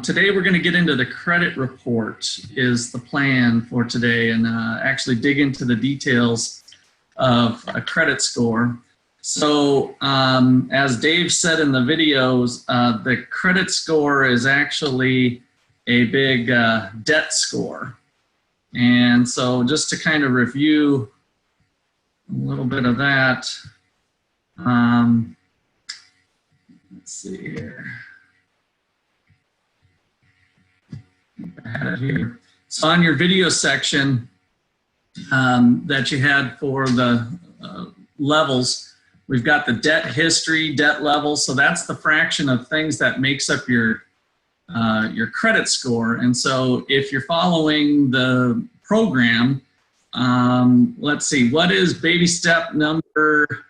Today we're going to get into the credit report is the plan for today, and actually dig into the details of a credit score. So as Dave said in the videos, the credit score is actually a big debt score. And so just to kind of review a little bit of that, let's see here. Here. So on your video section that you had for the levels, we've got the debt history, debt level. So that's the fraction of things that makes up your credit score. And so if you're following the program, let's see, what is baby step number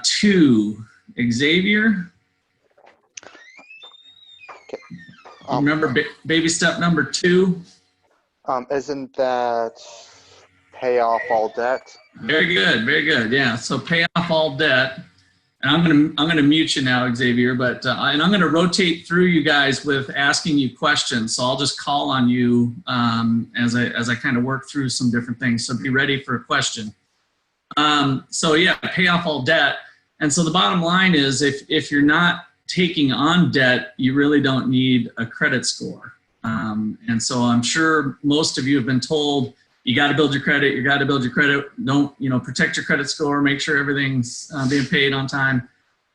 2? Xavier? Remember baby step number 2? Isn't that pay off all debt? Very good, very good. Yeah, so pay off all debt. And I'm gonna mute you now, Xavier. But and I'm gonna rotate through you guys with asking you questions. So I'll just call on you as I kind of work through some different things. So be ready for a question. So yeah, pay off all debt. And so the bottom line is, if you're not taking on debt, you really don't need a credit score. And so I'm sure most of you have been told, you got to build your credit, you got to build your credit, don't, protect your credit score, make sure everything's being paid on time.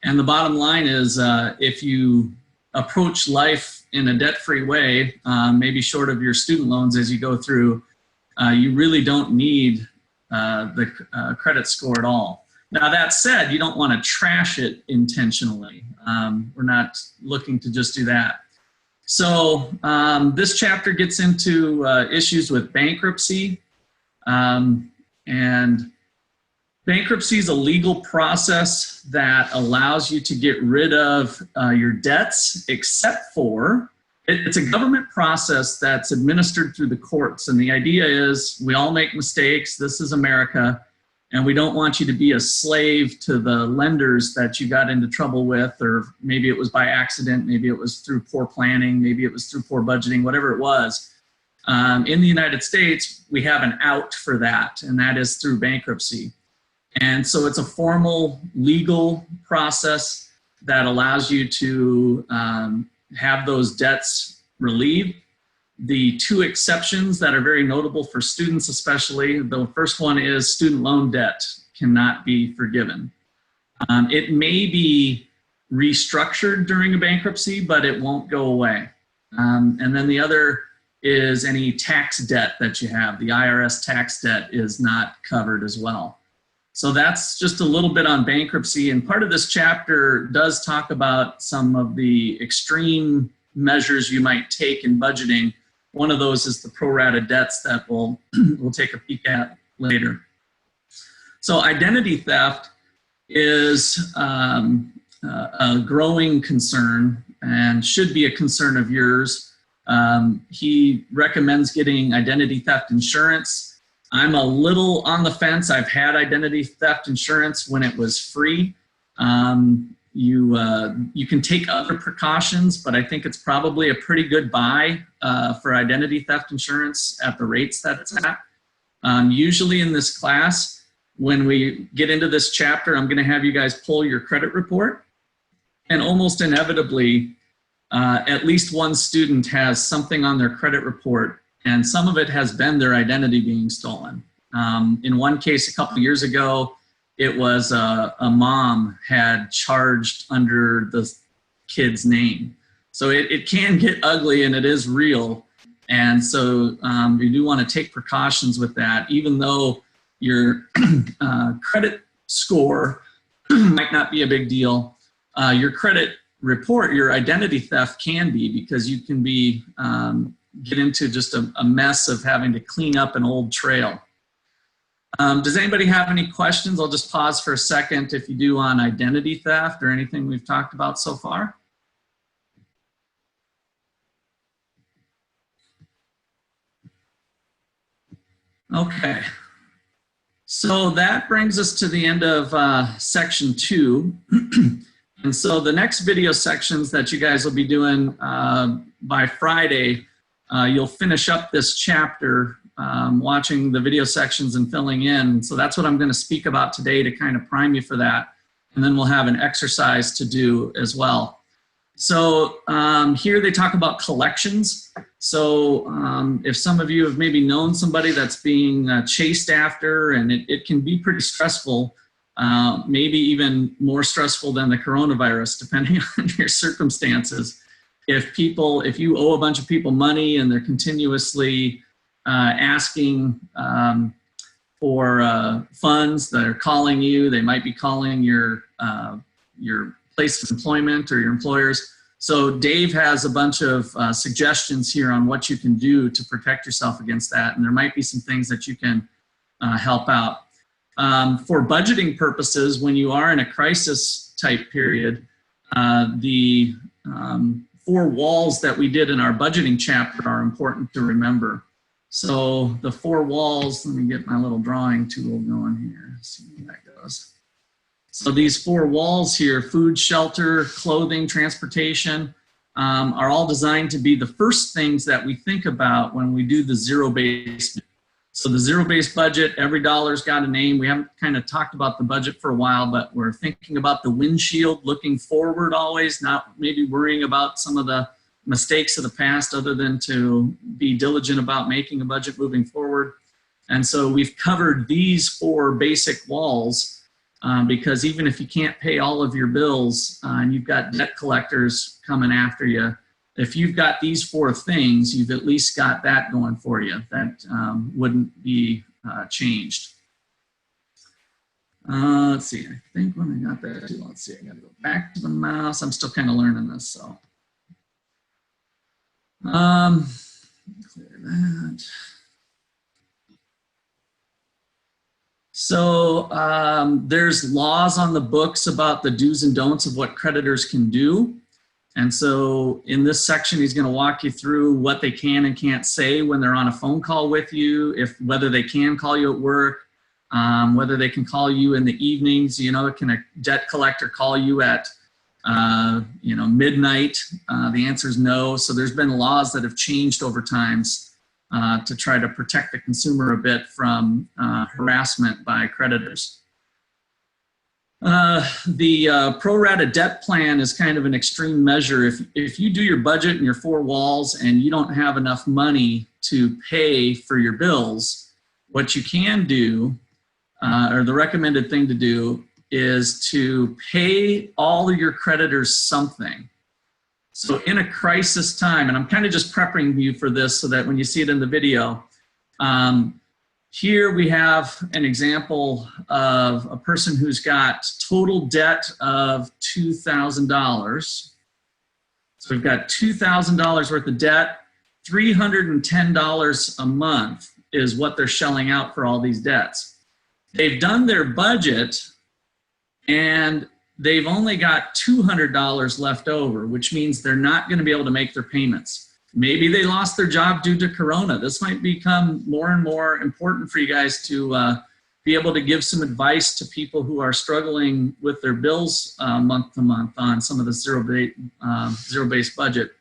And the bottom line is, if you approach life in a debt-free way, maybe short of your student loans as you go through, you really don't need the credit score at all. Now, that said, you don't want to trash it intentionally. We're not looking to just do that. So this chapter gets into issues with bankruptcy. And bankruptcy is a legal process that allows you to get rid of your debts, except for, it's a government process that's administered through the courts. And the idea is, we all make mistakes. This is America. And we don't want you to be a slave to the lenders that you got into trouble with, or maybe it was by accident, maybe it was through poor planning, maybe it was through poor budgeting, whatever it was. In the United States, we have an out for that, and that is through bankruptcy. And so it's a formal legal process that allows you to have those debts relieved. The 2 exceptions that are very notable for students especially, the first one is student loan debt cannot be forgiven. It may be restructured during a bankruptcy, but it won't go away. And then the other is any tax debt that you have. The IRS tax debt is not covered as well. So that's just a little bit on bankruptcy. And part of this chapter does talk about some of the extreme measures you might take in budgeting. One of those is the pro rata debts that we'll take a peek at later. So identity theft is a growing concern and should be a concern of yours. He recommends getting identity theft insurance. I'm a little on the fence. I've had identity theft insurance when it was free. You can take other precautions, but I think it's probably a pretty good buy for identity theft insurance at the rates that it's at. Usually in this class, when we get into this chapter, I'm going to have you guys pull your credit report, and almost inevitably, at least one student has something on their credit report, and some of it has been their identity being stolen. In one case a couple years ago, it was a mom had charged under the kid's name. So it can get ugly, and it is real. And so you do want to take precautions with that, even though your credit score might not be a big deal. Your credit report, your identity theft can be, because you can be get into just a mess of having to clean up an old trail. Does anybody have any questions? I'll just pause for a second if you do on identity theft or anything we've talked about so far. Okay. So that brings us to the end of section 2. And And so the next video sections that you guys will be doing by Friday, you'll finish up this chapter, watching the video sections and filling in. So that's what I'm going to speak about today to kind of prime you for that. And then we'll have an exercise to do as well. So here they talk about collections. So if some of you have maybe known somebody that's being chased after, and it can be pretty stressful, maybe even more stressful than the coronavirus, depending on your circumstances. If you owe a bunch of people money and they're continuously asking for funds, they're calling you, they might be calling your place of employment or your employers. So Dave has a bunch of suggestions here on what you can do to protect yourself against that. And there might be some things that you can help out. For budgeting purposes, when you are in a crisis type period, the 4 walls that we did in our budgeting chapter are important to remember. So the 4 walls, let me get my little drawing tool going here, see how that goes. So these 4 walls here, food, shelter, clothing, transportation, are all designed to be the first things that we think about when we do the zero-based. So the zero-based budget, every dollar's got a name. We haven't kind of talked about the budget for a while, but we're thinking about the windshield, looking forward always, not maybe worrying about some of the mistakes of the past other than to be diligent about making a budget moving forward. And so we've covered these 4 basic walls because even if you can't pay all of your bills and you've got debt collectors coming after you, if you've got these 4 things, you've at least got that going for you. That wouldn't be changed. Let's see, I think when I got that, let's see, I gotta go back to the mouse. I'm still kind of learning this, so. Clear that. So there's laws on the books about the do's and don'ts of what creditors can do. And so in this section, he's going to walk you through what they can and can't say when they're on a phone call with you, whether they can call you at work, whether they can call you in the evenings. You know, can a debt collector call you at midnight? The answer is no. So there's been laws that have changed over times to try to protect the consumer a bit from harassment by creditors. The pro rata debt plan is kind of an extreme measure. If you do your budget and your 4 walls and you don't have enough money to pay for your bills, what you can do, or the recommended thing to do, is to pay all of your creditors something. So in a crisis time, and I'm kind of just prepping you for this so that when you see it in the video, here we have an example of a person who's got total debt of $2,000. So we've got $2,000 worth of debt. $310 a month is what they're shelling out for all these debts. They've done their budget and they've only got $200 left over, which means they're not going to be able to make their payments. Maybe they lost their job due to Corona. This might become more and more important for you guys to be able to give some advice to people who are struggling with their bills month to month on some of the zero-based budget.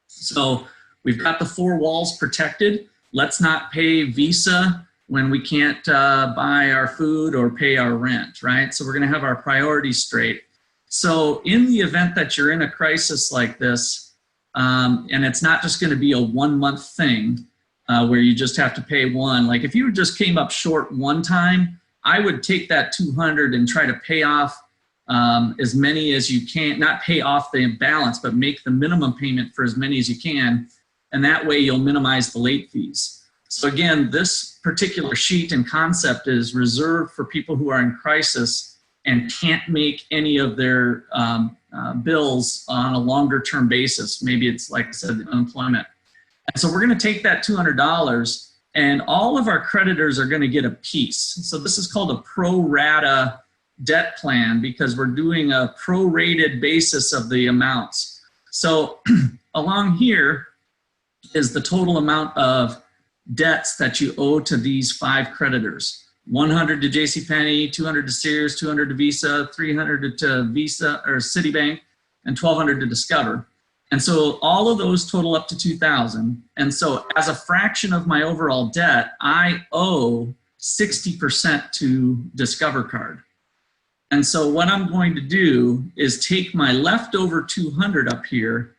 So we've got the 4 walls protected. Let's not pay Visa when we can't buy our food or pay our rent, right? So we're going to have our priorities straight. So in the event that you're in a crisis like this, and it's not just going to be a 1-month thing where you just have to pay one. Like if you just came up short one time, I would take that $200 and try to pay off as many as you can, not pay off the balance, but make the minimum payment for as many as you can. And that way you'll minimize the late fees. So again, this particular sheet and concept is reserved for people who are in crisis and can't make any of their bills on a longer term basis. Maybe it's, like I said, unemployment. And so we're going to take that $200 and all of our creditors are going to get a piece. So this is called a pro rata debt plan because we're doing a prorated basis of the amounts. So along here is the total amount of debts that you owe to these 5 creditors. 100 to JCPenney, 200 to Sears, 200 to Visa, 300 to Visa or Citibank, and 1,200 to Discover. And so all of those total up to 2,000. And so as a fraction of my overall debt, I owe 60% to Discover Card. And so what I'm going to do is take my leftover 200 up here,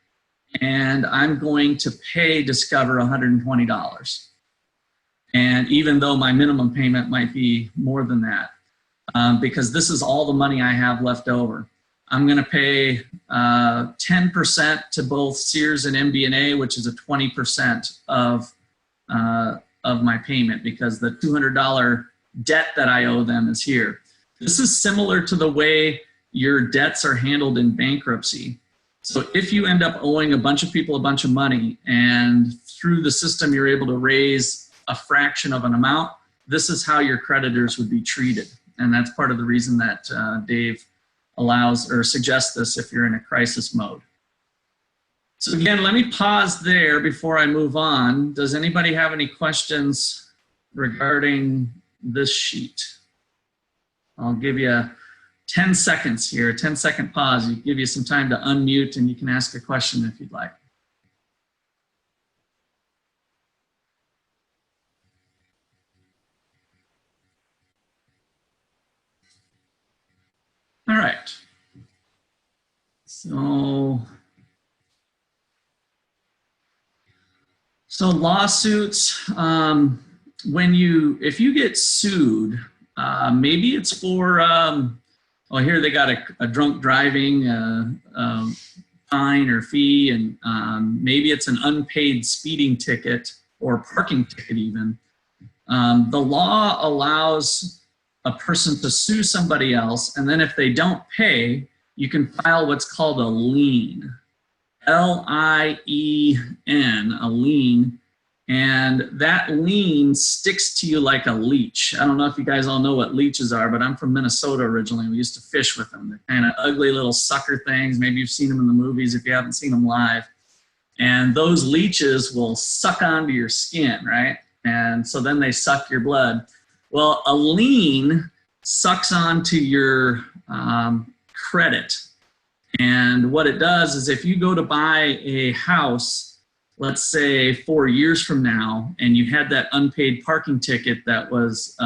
and I'm going to pay Discover $120. And even though my minimum payment might be more than that, because this is all the money I have left over. I'm going to pay 10% to both Sears and MBNA, which is a 20% of my payment, because the $200 debt that I owe them is here. This is similar to the way your debts are handled in bankruptcy. So if you end up owing a bunch of people a bunch of money, and through the system you're able to raise a fraction of an amount, this is how your creditors would be treated. And that's part of the reason that Dave allows or suggests this if you're in a crisis mode. So again, let me pause there before I move on. Does anybody have any questions regarding this sheet? I'll give you 10 seconds here, 10-second pause. You give you some time to unmute and you can ask a question if you'd like. All right. So lawsuits, if you get sued, maybe it's for, here they got a drunk driving fine or fee, and maybe it's an unpaid speeding ticket or parking ticket even. The law allows a person to sue somebody else, and then if they don't pay, you can file what's called a lien. L-I-E-N, a lien. And that lien sticks to you like a leech. I don't know if you guys all know what leeches are, but I'm from Minnesota originally. We used to fish with them. They're kind of ugly little sucker things. Maybe you've seen them in the movies if you haven't seen them live. And those leeches will suck onto your skin, right? And so then they suck your blood. Well, a lien sucks onto your credit. And what it does is if you go to buy a house, let's say 4 years from now, and you had that unpaid parking ticket that was,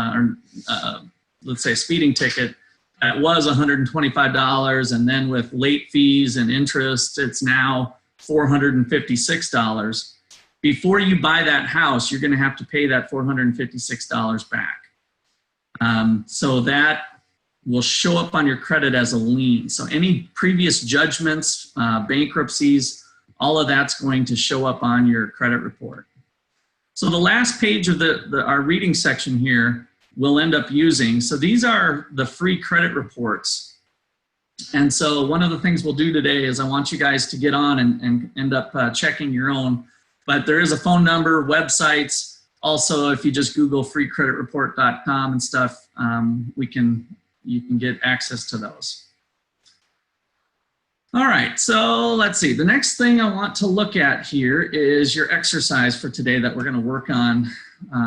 let's say a speeding ticket, that was $125, and then with late fees and interest, it's now $456. Before you buy that house, you're gonna have to pay that $456 back. So that will show up on your credit as a lien. So any previous judgments, bankruptcies, all of that's going to show up on your credit report. So the last page of our reading section here we'll end up using. So these are the free credit reports. And so one of the things we'll do today is I want you guys to get on and end up checking your own. But there is a phone number, websites. Also, if you just Google freecreditreport.com and stuff, you can get access to those. All right, so let's see. The next thing I want to look at here is your exercise for today that we're going to work on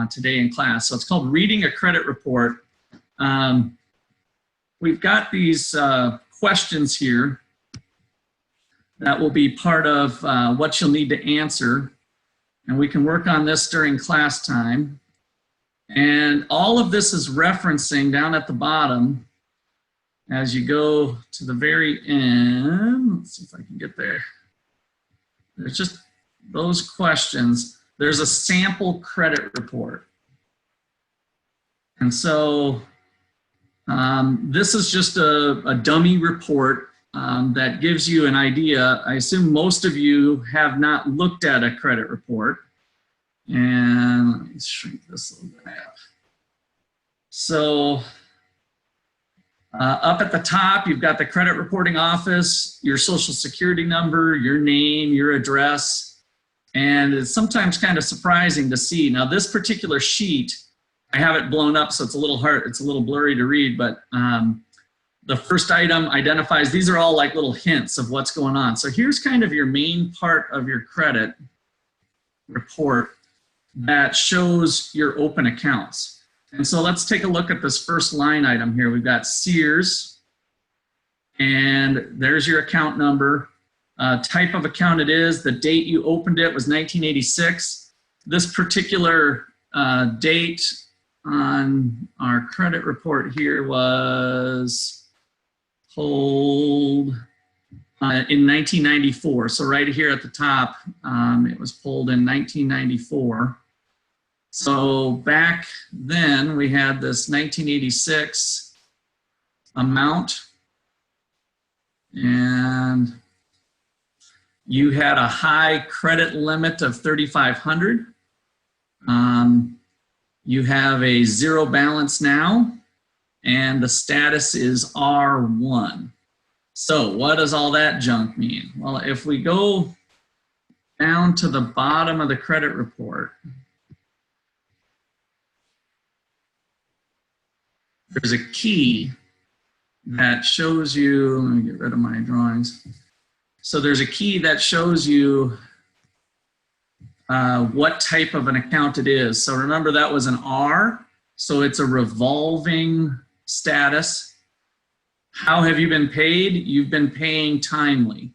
today in class. So it's called Reading a Credit Report. We've got these questions here that will be part of what you'll need to answer. And we can work on this during class time. And all of this is referencing down at the bottom as you go to the very end. Let's see if I can get there. There's just those questions. There's a sample credit report. And so this is just a dummy report that gives you an idea. I assume most of you have not looked at a credit report. And let me shrink this a little bit. So up at the top, you've got the credit reporting office, your social security number, your name, your address. And it's sometimes kind of surprising to see. Now this particular sheet, I have it blown up so it's a little hard, it's a little blurry to read, but the first item identifies, these are all like little hints of what's going on. So here's kind of your main part of your credit report that shows your open accounts. And so let's take a look at this first line item here. We've got Sears, and there's your account number. Type of account it is. The date you opened it was 1986. This particular date on our credit report here was pulled in 1994. So right here at the top, it was pulled in 1994. So back then we had this 1986 amount, and you had a high credit limit of $3,500. You have a zero balance now, and the status is R1. So what does all that junk mean? Well, if we go down to the bottom of the credit report, there's a key that shows you, let me get rid of my drawings. So there's a key that shows you what type of an account it is. So remember, that was an R, so it's a revolving status. How have you been paid? You've been paying timely.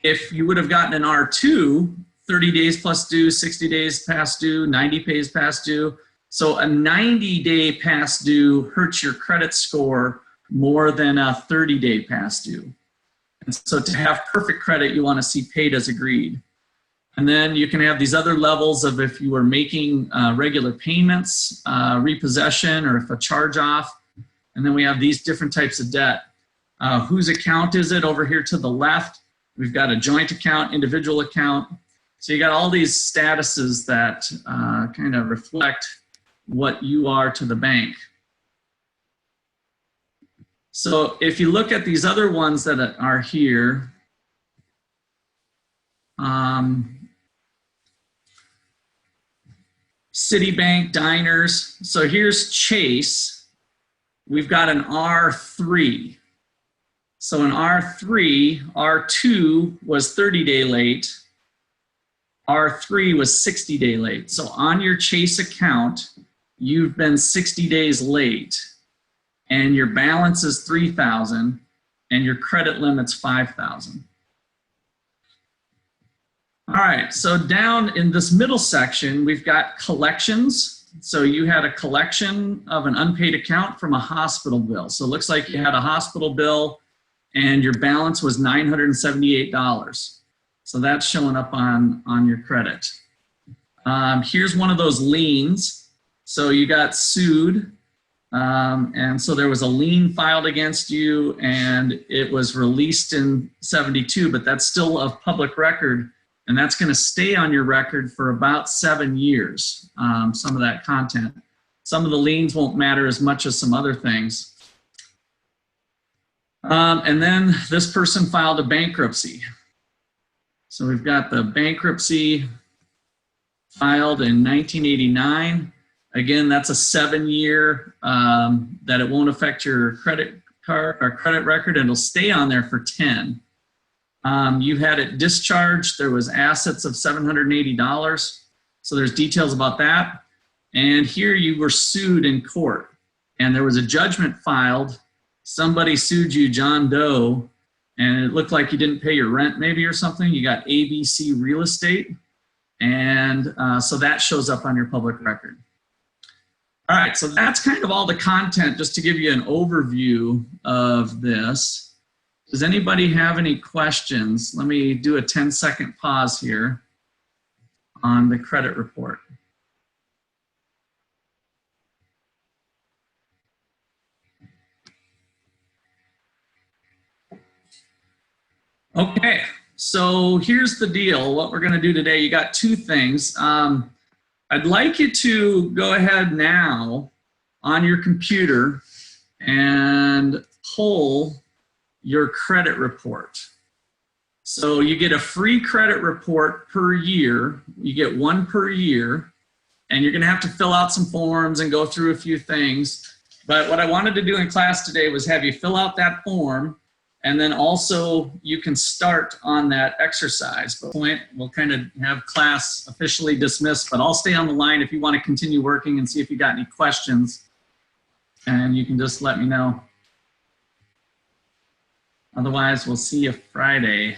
If you would have gotten an R2, 30 days plus due, 60 days past due, 90 days past due. So a 90-day past due hurts your credit score more than a 30-day past due. And so to have perfect credit, you want to see paid as agreed. And then you can have these other levels of if you were making regular payments, repossession, or if a charge off. And then we have these different types of debt. Whose account is it? Over here to the left, we've got a joint account, individual account. So you got all these statuses that kind of reflect what you are to the bank. So if you look at these other ones that are here, Citibank, Diners. So here's Chase. We've got an R3. So an R3, R2 was 30-day late. R3 was 60-day late. So on your Chase account, you've been 60 days late, and your balance is $3,000, and your credit limit's $5,000. All right, so down in this middle section, we've got collections. So you had a collection of an unpaid account from a hospital bill. So it looks like you had a hospital bill and your balance was $978. So that's showing up on your credit. Here's one of those liens. So you got sued, and so there was a lien filed against you, and it was released in '72, but that's still of public record. And that's going to stay on your record for about 7 years, some of that content. Some of the liens won't matter as much as some other things. And then this person filed a bankruptcy. So we've got the bankruptcy filed in 1989. Again, that's a 7-year that it won't affect your credit card or credit record, and it'll stay on there for 10. You had it discharged. There was assets of $780. So there's details about that. And here you were sued in court, and there was a judgment filed. Somebody sued you, John Doe, and it looked like you didn't pay your rent maybe or something. You got ABC Real Estate, and so that shows up on your public record. All right, so that's kind of all the content, just to give you an overview of this. Does anybody have any questions? Let me do a 10-second pause here on the credit report. Okay, so here's the deal. What we're going to do today, you got two things. I'd like you to go ahead now on your computer and pull your credit report. So you get a free credit report per year. You get one per year, and you're going to have to fill out some forms and go through a few things. But what I wanted to do in class today was have you fill out that form And then also you can start on that exercise. But point, we'll kind of have class officially dismissed, but I'll stay on the line if you want to continue working and see if you got any questions. And you can just let me know. Otherwise, we'll see you Friday.